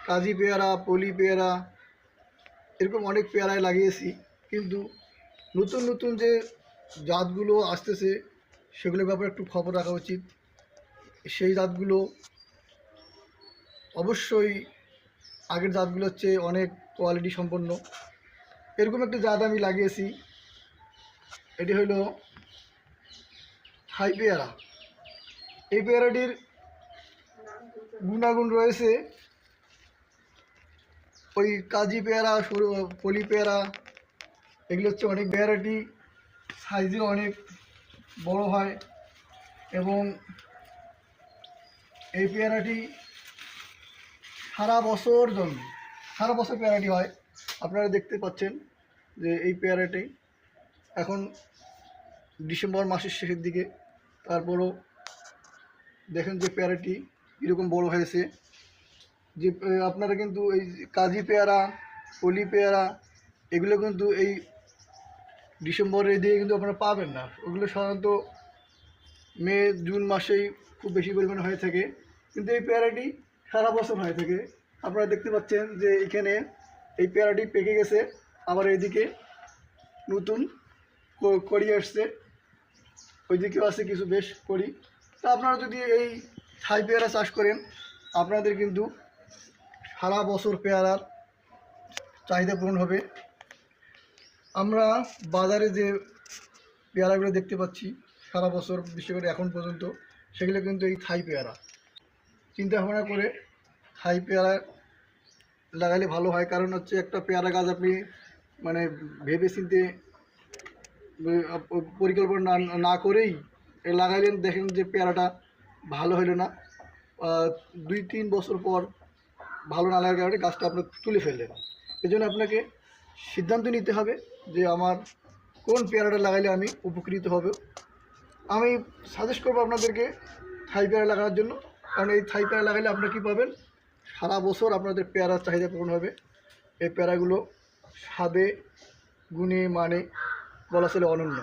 কাজি পেয়ারা, পলি পেয়ারা, এরকম অনেক পেয়ারাই লাগিয়েছি। কিন্তু নতুন নতুন যে জাতগুলো আসতেছে সেগুলোর ব্যাপারে একটু খবর রাখা উচিত। সেই জাতগুলো অবশ্যই আগের জাতগুলোর চেয়ে অনেক কোয়ালিটি সম্পন্ন। এরকম একটা জাত আমি লাগিয়েছি, এটি হলো থাই পেয়ারা। এই পেয়ারাটির গুণাগুণ রয়েছে ওই কাজি পেয়ারা, পলি পেয়ারা, এগুলো হচ্ছে অনেক ভ্যারাইটি, সাইজে অনেক বড় হয় এবং এই পেয়ারাটি সারা বছর জন্মে, সারা বছর পেয়ারাটি হয়। আপনারা দেখতে পাচ্ছেন যে এই পেয়ারাটি এখন ডিসেম্বর মাসের শেষের দিকে, তারপরও দেখেন যে পেয়ারাটি কীরকম বড় হয়েছে। যে আপনারা কিন্তু এই কাজি পেয়ারা, পলি পেয়ারা, এগুলো কিন্তু এই ডিসেম্বরের দিকে কিন্তু আপনারা পাবেন না। ওগুলো সাধারণত মে জুন মাসেই খুব বেশি পরিমাণে হয়ে থাকে, কিন্তু এই পেয়ারাটি সারা বছর হয়ে থাকে। আপনারা দেখতে পাচ্ছেন যে এখানে এই পেয়ারাটি পেকে গেছে, আবার এইদিকে নতুন কড়ি আসছে, ওইদিকেও আছে কিছু বেশ কড়ি। তা আপনারা যদি এই থাই পেয়ারা চাষ করেন, আপনাদের কিন্তু সারা বছর পেয়ারার চাহিদা পূরণ হবে। আমরা বাজারে যে পেয়ারাগুলো দেখতে পাচ্ছি সারা বছর, বিশেষ করে এখন পর্যন্ত, সেগুলো কিন্তু এই থাই পেয়ারা। চিন্তা ভাবনা করে থাই পেয়ারা লাগালে ভালো হয়, কারণ হচ্ছে একটা পেয়ারা গাছ আপনি মানে ভেবে চিন্তে পরিকল্পনা না করেই লাগাইলেন, দেখেন যে পেয়ারাটা ভালো হলো না, 2-3 বছর পর ভালো না লাগার কারণে গাছটা আপনার তুলে ফেললেন। এই জন্য আপনাকে সিদ্ধান্ত নিতে হবে যে আমার কোন পেয়ারাটা লাগাইলে আমি উপকৃত হব। আমি সাজেস্ট করবো আপনাদেরকে থাই পেয়ারা লাগানোর জন্য, কারণ এই থাই পেয়ারা লাগাইলে আপনারা কী পাবেন, সারা বছর আপনাদের পেয়ারার চাহিদা পূরণ হবে। এই পেয়ারাগুলো স্বাদে, গুণে, মানে বলা চলে অনন্য।